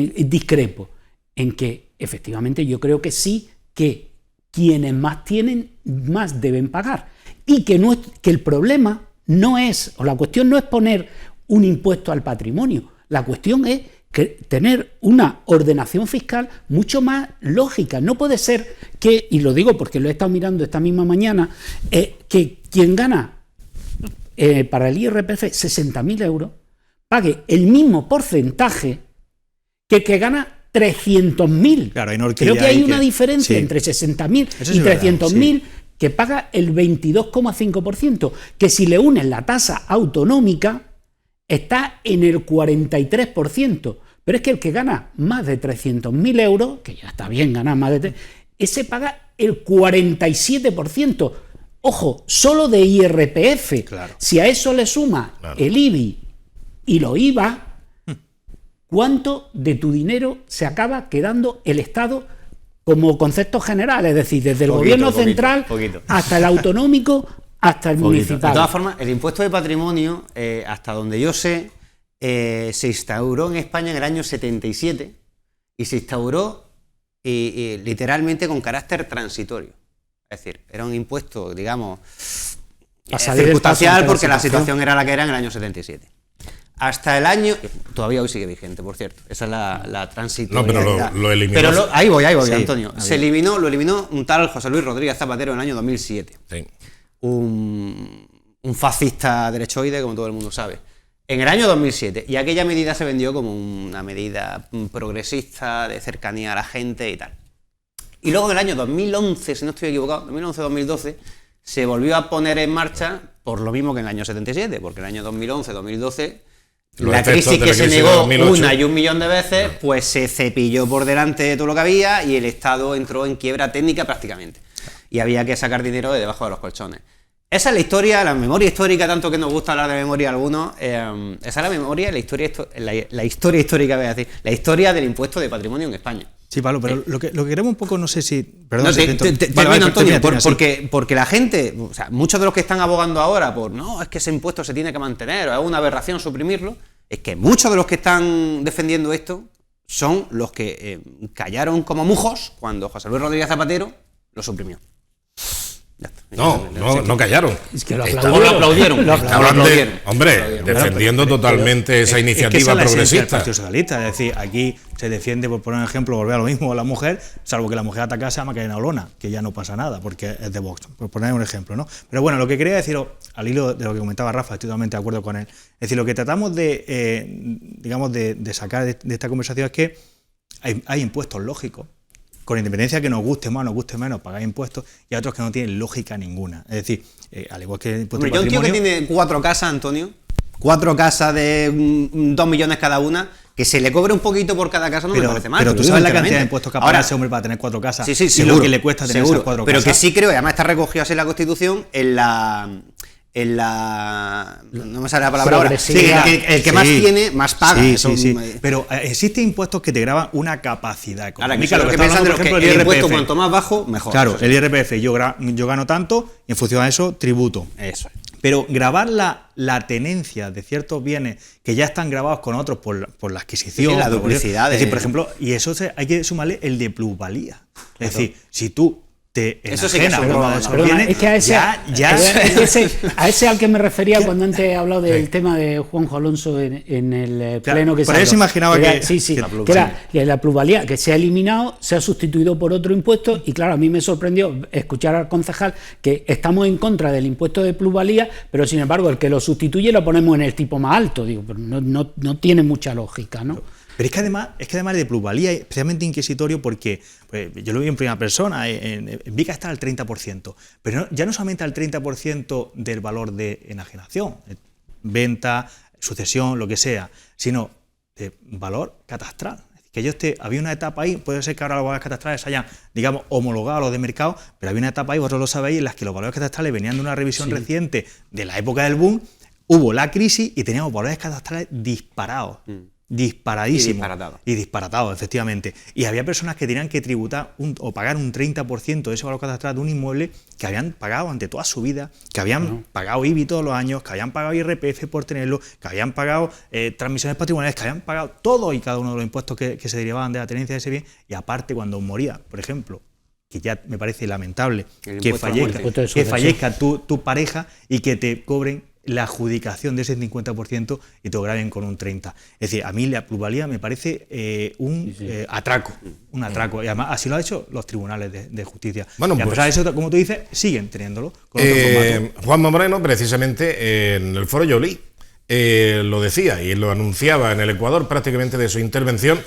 discrepo? En que efectivamente yo creo que sí, que quienes más tienen, más deben pagar. Y que, no es, que el problema no es, o la cuestión no es poner un impuesto al patrimonio, la cuestión es que tener una ordenación fiscal mucho más lógica. No puede ser que, y lo digo porque lo he estado mirando esta misma mañana, que quien gana para el IRPF 60.000 euros pague el mismo porcentaje que el que gana 300.000. Claro, hay una horquilla Creo que hay ahí una que- diferencia sí. entre 60.000 Eso y es verdad, 300.000 que paga el 22,5%, que si le unes la tasa autonómica está en el 43%. Pero es que el que gana más de 300.000 euros, que ya está bien ganar más de... ese paga el 47%. Ojo, solo de IRPF. Claro. Si a eso le suma Claro. el IBI y los IVA, ¿cuánto de tu dinero se acaba quedando el Estado como concepto general? Es decir, desde el gobierno central hasta el autonómico, hasta el municipal. De todas formas, el impuesto de patrimonio, hasta donde yo sé, se instauró en España en el año 77 y se instauró literalmente con carácter transitorio. Es decir, era un impuesto, digamos, A salir del paso circunstancial ante la porque la situación. situación era la que era en el año 77. Hasta el año... Todavía hoy sigue vigente, por cierto. Esa es la transitoriedad. No, pero lo eliminó. Pero ahí voy, Sí, Antonio. Lo eliminó un tal José Luis Rodríguez Zapatero en el año 2007. sí. Un fascista derechoide, como todo el mundo sabe. En el año 2007. Y aquella medida se vendió como una medida progresista, de cercanía a la gente y tal. Y luego en el año 2011, si no estoy equivocado, 2011-2012, se volvió a poner en marcha por lo mismo que en el año 77, porque en el año 2011-2012 Los la efectos crisis de que la se crisis de negó 2008. una y un millón de veces, pues se cepilló por delante de todo lo que había y el Estado entró en quiebra técnica prácticamente. Y había que sacar dinero de debajo de los colchones. Esa es la historia, la memoria histórica, tanto que nos gusta hablar de memoria a algunos, esa es la memoria, la historia histórica, voy a decir, la historia del impuesto de patrimonio en España. Sí, Pablo, pero lo que queremos un poco, no sé si... Perdón, No, si intento- termino, Vale, Antonio, termina, sí. porque la gente, o sea, muchos de los que están abogando ahora por no, es que ese impuesto se tiene que mantener, o es una aberración suprimirlo, es que muchos de los que están defendiendo esto son los que callaron como mujos cuando José Luis Rodríguez Zapatero lo suprimió. Ya está. No callaron. Es que lo Estaban- aplaudieron. estaban hombre, Aplaudieron. defendiendo totalmente esa Es que esa iniciativa es la esencia del progresista. Partido Socialista. Es decir, aquí se defiende, por poner un ejemplo, volver a lo mismo a la mujer, salvo que la mujer atacase a Macarena Olona, que ya no pasa nada, porque es de Vox, por poner un ejemplo, ¿no? Pero bueno, lo que quería decir, al hilo de lo que comentaba Rafa, estoy totalmente de acuerdo con él. Es decir, lo que tratamos de sacar de esta conversación es que hay impuestos lógicos, con independencia que nos guste más o nos guste menos pagar impuestos, y hay otros que no tienen lógica ninguna. Es decir, al igual que el impuesto Hombre, de yo un tío que patrimonio... tiene 4 casas, Antonio, 4 casas de 2 millones cada una, Que se le cobre un poquito por cada casa no me parece mal. Pero tú digo sabes la sinceramente. cantidad de impuestos que paga ese hombre para tener 4 casas. Sí, y lo que le cuesta tener esas 4 pero casas. que sí creo, y además está recogido así en la Constitución, no me sale la palabra ahora. Sí, el que más tiene, más paga. Sí. Pero existen impuestos que te graban una capacidad económica. Ahora, que piensan de los que el impuesto cuanto más bajo, mejor. Claro, el IRPF, yo gano tanto y en función de eso tributo. Eso es. Pero grabar la tenencia de ciertos bienes que ya están grabados con otros por la adquisición. Sí, la duplicidad. Es decir, por ejemplo, y eso hay que sumarle el de plusvalía. Es decir, si tú te enajenas es que a ese al que me refería cuando antes he hablado del tema de Juanjo Alonso en el pleno que se por eso imaginaba que que la plusvalía que se ha eliminado, se ha sustituido por otro impuesto, y claro, a mí me sorprendió escuchar al concejal que estamos en contra del impuesto de plusvalía, pero sin embargo el que lo sustituye lo ponemos en el tipo más alto. Digo, pero no tiene mucha lógica, ¿no? Pero es que además de plusvalía es especialmente inquisitorio porque pues, yo lo vi en primera persona, en Vica está al 30%, pero ya no solamente al 30% del valor de enajenación, venta, sucesión, lo que sea, sino de valor catastral. Que había una etapa ahí, puede ser que ahora los valores catastrales se hayan, digamos, homologado a los de mercado, pero había una etapa ahí, vosotros lo sabéis, en las que los valores catastrales venían de una revisión reciente de la época del boom, hubo la crisis y teníamos valores catastrales disparados. Disparadísimo y disparatados, efectivamente, y había personas que tenían que tributar o pagar un 30% de ese valor catastral de un inmueble que habían pagado ante toda su vida, que habían pagado IBI todos los años, que habían pagado IRPF por tenerlo, que habían pagado transmisiones patrimoniales, que habían pagado todo y cada uno de los impuestos que se derivaban de la tenencia de ese bien, y aparte cuando moría, por ejemplo, que ya me parece lamentable que fallezca tu pareja y que te cobren la adjudicación de ese 50% y te lo graben con un 30%. Es decir, a mí la plusvalía me parece un atraco, y además así lo han hecho los tribunales de justicia. Bueno, y a pesar de eso, como tú dices, siguen teniéndolo con otro formato. Juanma Moreno, precisamente en el Foro Yoli, lo decía y lo anunciaba en el Ecuador, prácticamente de su intervención,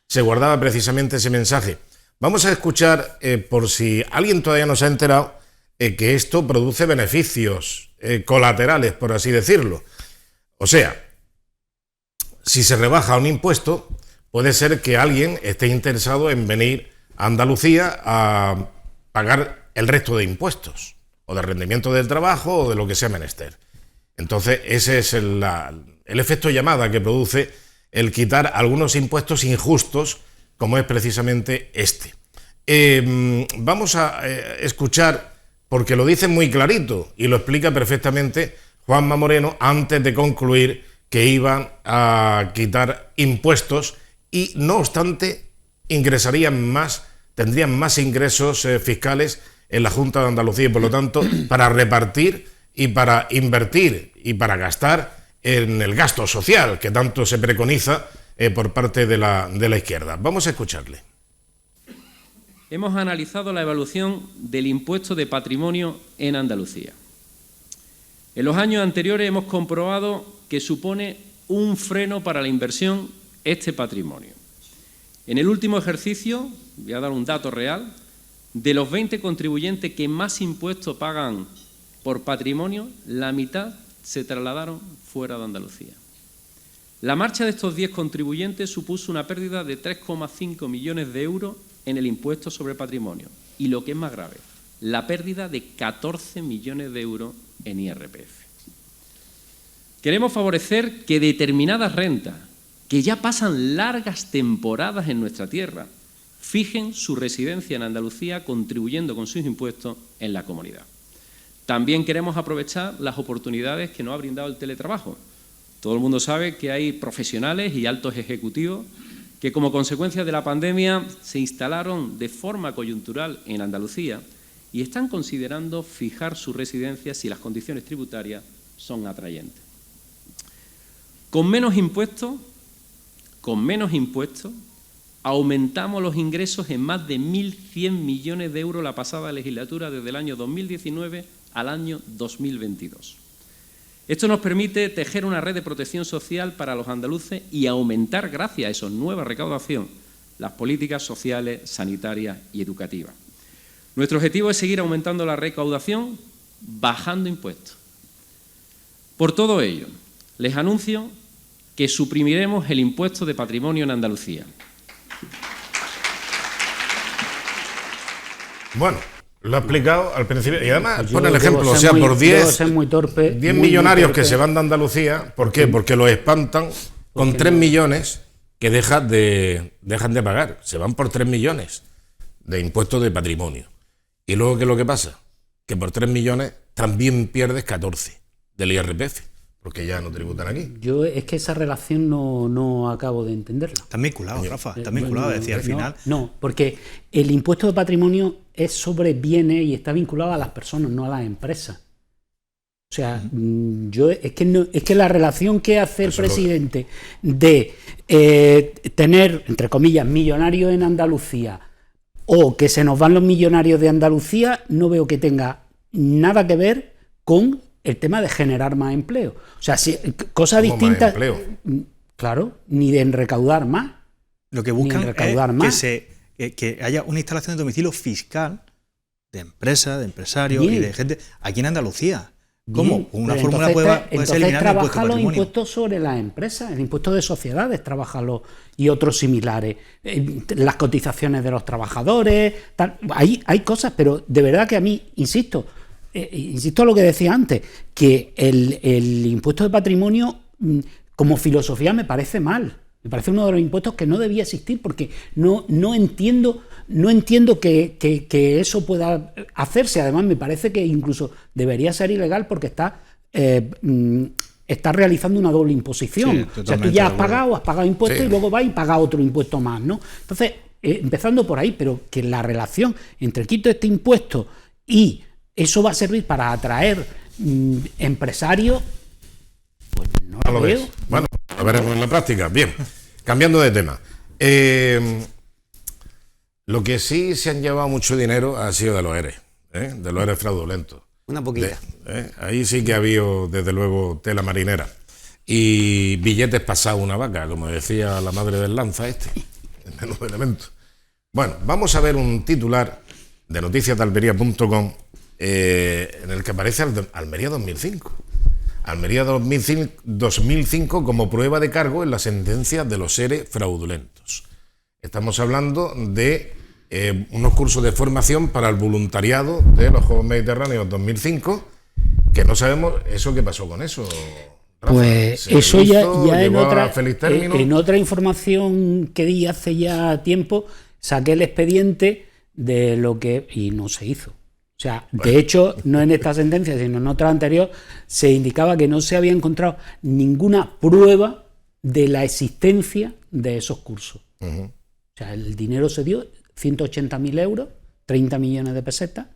se guardaba precisamente ese mensaje. Vamos a escuchar, por si alguien todavía no se ha enterado, que esto produce beneficios colaterales, por así decirlo. O sea, si se rebaja un impuesto, puede ser que alguien esté interesado en venir a Andalucía a pagar el resto de impuestos, o de rendimiento del trabajo, o de lo que sea menester. Entonces, ese es el efecto llamada que produce el quitar algunos impuestos injustos, como es precisamente este. Vamos a escuchar, porque lo dice muy clarito y lo explica perfectamente Juanma Moreno antes de concluir que iban a quitar impuestos y, no obstante, tendrían más ingresos fiscales en la Junta de Andalucía y, por lo tanto, para repartir y para invertir y para gastar en el gasto social que tanto se preconiza por parte de la izquierda. Vamos a escucharle. Hemos analizado la evaluación del impuesto de patrimonio en Andalucía. En los años anteriores hemos comprobado que supone un freno para la inversión este patrimonio. En el último ejercicio, voy a dar un dato real, de los 20 contribuyentes que más impuestos pagan por patrimonio, la mitad se trasladaron fuera de Andalucía. La marcha de estos 10 contribuyentes supuso una pérdida de 3,5 millones de euros en el impuesto sobre patrimonio. Y lo que es más grave, la pérdida de 14 millones de euros en IRPF. Queremos favorecer que determinadas rentas, que ya pasan largas temporadas en nuestra tierra, fijen su residencia en Andalucía, contribuyendo con sus impuestos en la comunidad. También queremos aprovechar las oportunidades que nos ha brindado el teletrabajo. Todo el mundo sabe que hay profesionales y altos ejecutivos que, como consecuencia de la pandemia, se instalaron de forma coyuntural en Andalucía y están considerando fijar su residencia si las condiciones tributarias son atrayentes. Con menos impuestos, aumentamos los ingresos en más de 1.100 millones de euros la pasada legislatura, desde el año 2019 al año 2022. Esto nos permite tejer una red de protección social para los andaluces y aumentar, gracias a esa nueva recaudación, las políticas sociales, sanitarias y educativas. Nuestro objetivo es seguir aumentando la recaudación, bajando impuestos. Por todo ello, les anuncio que suprimiremos el impuesto de patrimonio en Andalucía. Bueno, lo ha explicado al principio y además Pues pone el debo ejemplo, o ser sea, muy- por debo 10 ser muy torpe, 10 muy millonarios torpe. que se van de Andalucía, ¿por qué? Porque los espantan con 3 millones que dejan de pagar, se van por 3 millones de impuestos de patrimonio. Y luego, ¿qué es lo que pasa? Que por 3 millones también pierdes 14 del IRPF, porque ya no tributan aquí. Yo es que esa relación no acabo de entenderla. Están vinculados, Rafa, están vinculados, decía al final. No, porque el impuesto de patrimonio es sobre bienes y está vinculado a las personas, no a las empresas. O sea, es que la relación que hace el presidente de tener, entre comillas, millonarios en Andalucía o que se nos van los millonarios de Andalucía, no veo que tenga nada que ver con el tema de generar más empleo. O sea, cosas ¿Cómo más distintas. empleo? Claro, ni de recaudar más. Lo que Ni buscan recaudar es más. que haya una instalación de domicilio fiscal de empresas, de empresarios Bien. y de gente aquí en Andalucía. ¿Cómo? Bien, Una pero fórmula entonces puede ser entonces eliminar el impuesto trabaja de los patrimonio. impuestos sobre las empresas, el impuesto de sociedades, trabaja y otros similares, las cotizaciones de los trabajadores, tal. Hay cosas, pero de verdad que a mí, insisto a lo que decía antes, que el impuesto de patrimonio como filosofía me parece mal. Me parece uno de los impuestos que no debía existir porque no entiendo que eso pueda hacerse. Además, me parece que incluso debería ser ilegal porque está realizando una doble imposición. Sí, o sea, tú totalmente ya de acuerdo. has pagado impuestos Sí. y luego vas y pagas otro impuesto más, ¿no? Entonces, empezando por ahí, pero que la relación entre quito este impuesto y eso va a servir para atraer empresarios, pues no No lo lo veo. ves. Bueno, lo veremos en la práctica. Bien, cambiando de tema. Lo que sí se han llevado mucho dinero ha sido de los ERE, de los ERE fraudulentos. Una poquita. Ahí sí que ha habido, desde luego, tela marinera. Y billetes pasados una vaca, como decía la madre del Lanza el menudo elemento. Bueno, vamos a ver un titular de noticiasdealmería.com en el que aparece Almería 2005. Almería 2005 como prueba de cargo en la sentencia de los ERE fraudulentos. Estamos hablando de unos cursos de formación para el voluntariado de los Juegos Mediterráneos 2005, que no sabemos eso qué pasó con eso. Rafa. Pues ¿Se eso hizo? ya ¿Llegó a feliz término? en otra información que di hace ya tiempo, saqué el expediente de lo que... y no se hizo. O sea, de hecho, no en esta sentencia, sino en otra anterior, se indicaba que no se había encontrado ninguna prueba de la existencia de esos cursos. Uh-huh. O sea, el dinero se dio, 180.000 euros, 30 millones de pesetas,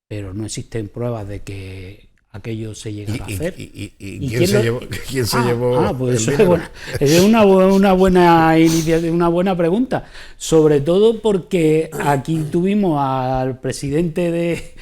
pero no existen pruebas de que aquello se llegara a hacer. ¿Y quién se llevó? ¿Quién se llevó pues el eso dinero? es una buena iniciativa, una buena pregunta. Sobre todo porque aquí tuvimos al presidente de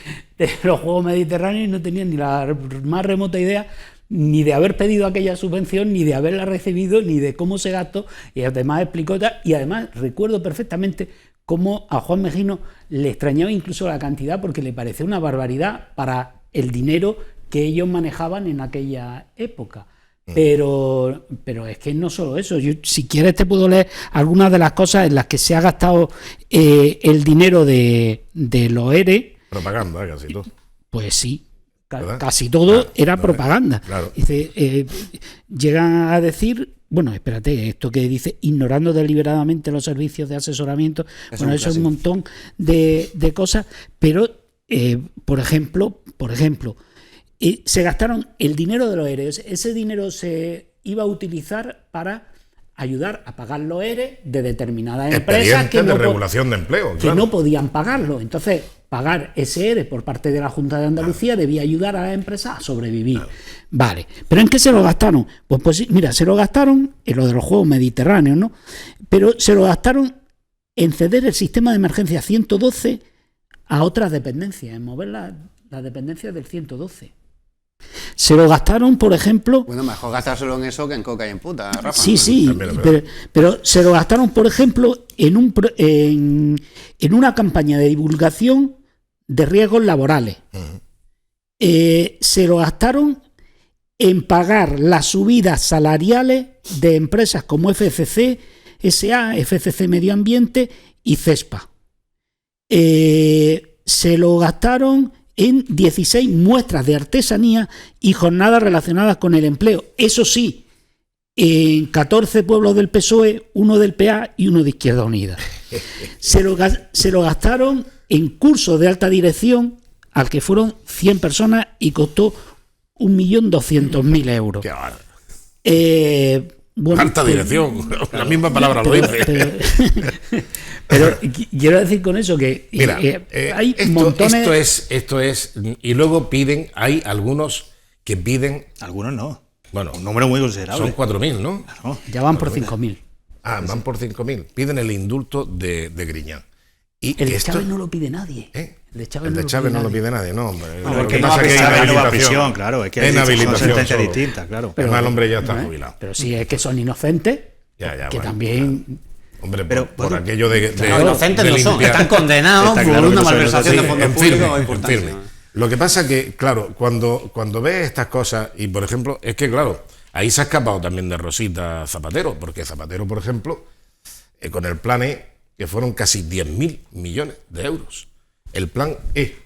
los Juegos Mediterráneos y no tenía ni la más remota idea ni de haber pedido aquella subvención, ni de haberla recibido, ni de cómo se gastó, y además explicó, y además recuerdo perfectamente cómo a Juan Mejino le extrañaba incluso la cantidad porque le parecía una barbaridad para el dinero que ellos manejaban en aquella época. Pero es que no solo eso. Yo, si quieres, te puedo leer algunas de las cosas en las que se ha gastado el dinero de los ERE. Propaganda, casi todo. Pues sí, ¿verdad? casi todo Claro, era claro, propaganda. claro. Dice, llegan a decir, bueno, espérate, esto que dice, ignorando deliberadamente los servicios de asesoramiento, bueno, eso es un montón de cosas, pero, por ejemplo, se gastaron el dinero de los ERE. Ese dinero se iba a utilizar para ayudar a pagar los ERE de determinadas empresas que de regulación de empleo, que claro. no podían pagarlo. Entonces, pagar ese ERE por parte de la Junta de Andalucía debía ayudar a las empresas a sobrevivir. Vale, ¿pero en qué se lo gastaron? Pues sí, mira, se lo gastaron en lo de los Juegos Mediterráneos, ¿no? Pero se lo gastaron en ceder el sistema de emergencia 112 a otras dependencias, en mover las dependencias del 112. Se lo gastaron, por ejemplo... Bueno, mejor gastárselo en eso que en coca y en puta, Rafa. Sí, También es verdad. pero se lo gastaron, por ejemplo, en una campaña de divulgación de riesgos laborales. Uh-huh. Se lo gastaron en pagar las subidas salariales de empresas como FCC SA, FCC Medio Ambiente y CESPA. Se lo gastaron en 16 muestras de artesanía y jornadas relacionadas con el empleo. Eso sí, en 14 pueblos del PSOE, 1 del PA y 1 de Izquierda Unida. Se lo gastaron en cursos de alta dirección al que fueron 100 personas y costó 1.200.000 euros. Bueno, alta dirección, la misma palabra lo dice. Pero quiero decir con eso que mira, hay montones. Esto es, y luego piden, hay algunos que piden. Algunos no. Bueno, un número muy considerable. Son 4.000, ¿no? Claro. Ya van por 5.000. Ah, van por 5.000. Piden el indulto de Griñán. Y el de Chávez no lo pide nadie. El de Chávez no lo pide nadie, no. Lo que pasa es que hay una prisión, claro. Es que hay inhabilitación sentencias distintas, claro. Pero el hombre ya está jubilado. Pero si es que son inocentes, que bueno, también. Ya. Hombre, pero por aquello de no, inocentes no son, están condenados por una malversación de fondos públicos importante. Lo que pasa que, claro, cuando ves estas cosas, y por ejemplo, es que, claro, ahí se ha escapado también de Rosita Zapatero, porque Zapatero, por ejemplo, con el plan E, que fueron casi 10.000 millones de euros. El plan E.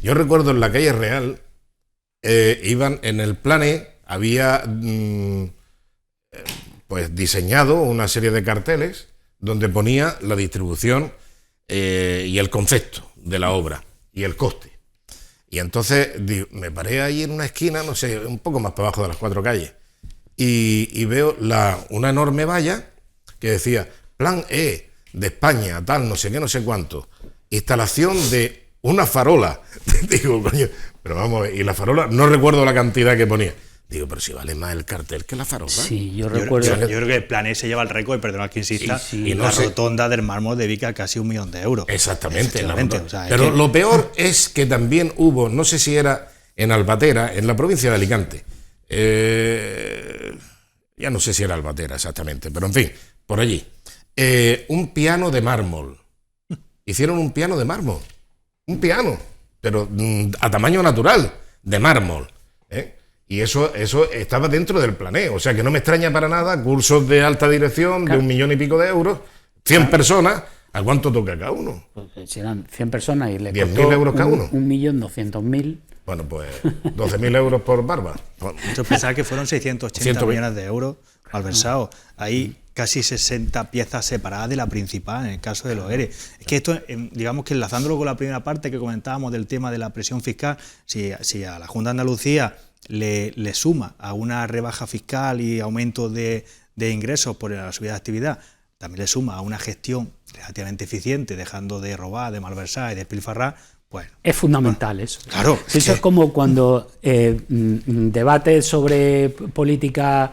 Yo recuerdo en la calle Real, iban en el plan E, había pues diseñado una serie de carteles donde ponía la distribución y el concepto de la obra y el coste. Y entonces me paré ahí en una esquina, no sé, un poco más para abajo de las 4 calles, y veo una enorme valla que decía plan E de España, tal, no sé qué, no sé cuánto, instalación de una farola. Digo, coño, pero vamos, y la farola, no recuerdo la cantidad que ponía. Digo, pero si vale más el cartel que la farola. Sí, yo recuerdo. Yo creo que el plan E se lleva el récord, y perdonad que insista, y la rotonda del mármol de Vica casi 1 millón de euros. Exactamente. O sea, pero lo peor es que también hubo, no sé si era en Albatera, en la provincia de Alicante. Ya no sé si era Albatera exactamente, pero en fin, por allí. Un piano de mármol. Hicieron un piano de mármol. Un piano, pero a tamaño natural, de mármol. Y eso estaba dentro del plan E. O sea que no me extraña para nada, cursos de alta dirección de 1 millón y pico de euros, 100 personas. ¿A cuánto toca cada uno? Pues si eran 100 personas y le 10.000 euros cada uno. 1.200.000. Bueno, pues 12.000 euros por barba. Yo pensaba que fueron 680 millones de euros malversados. Hay casi 60 piezas separadas de la principal en el caso de los ERE. Es que esto, digamos que enlazándolo con la primera parte que comentábamos del tema de la presión fiscal, si a la Junta de Andalucía le suma a una rebaja fiscal y aumento de ingresos por la subida de actividad, también le suma a una gestión relativamente eficiente, dejando de robar, de malversar y de despilfarrar, bueno. Es fundamental eso. Claro. Sí, eso es como cuando debates sobre política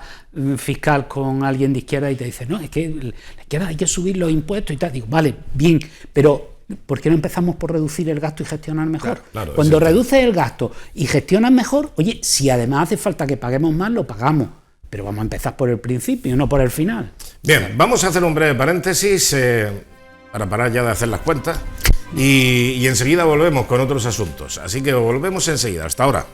fiscal con alguien de izquierda y te dice, no, es que la izquierda hay que subir los impuestos y tal. Digo, vale, bien, pero ¿por qué no empezamos por reducir el gasto y gestionar mejor? Claro, cuando reduces el gasto y gestionas mejor, oye, si además hace falta que paguemos más, lo pagamos. Pero vamos a empezar por el principio, no por el final. Bien, vamos a hacer un breve paréntesis para parar ya de hacer las cuentas y enseguida volvemos con otros asuntos. Así que volvemos enseguida. Hasta ahora.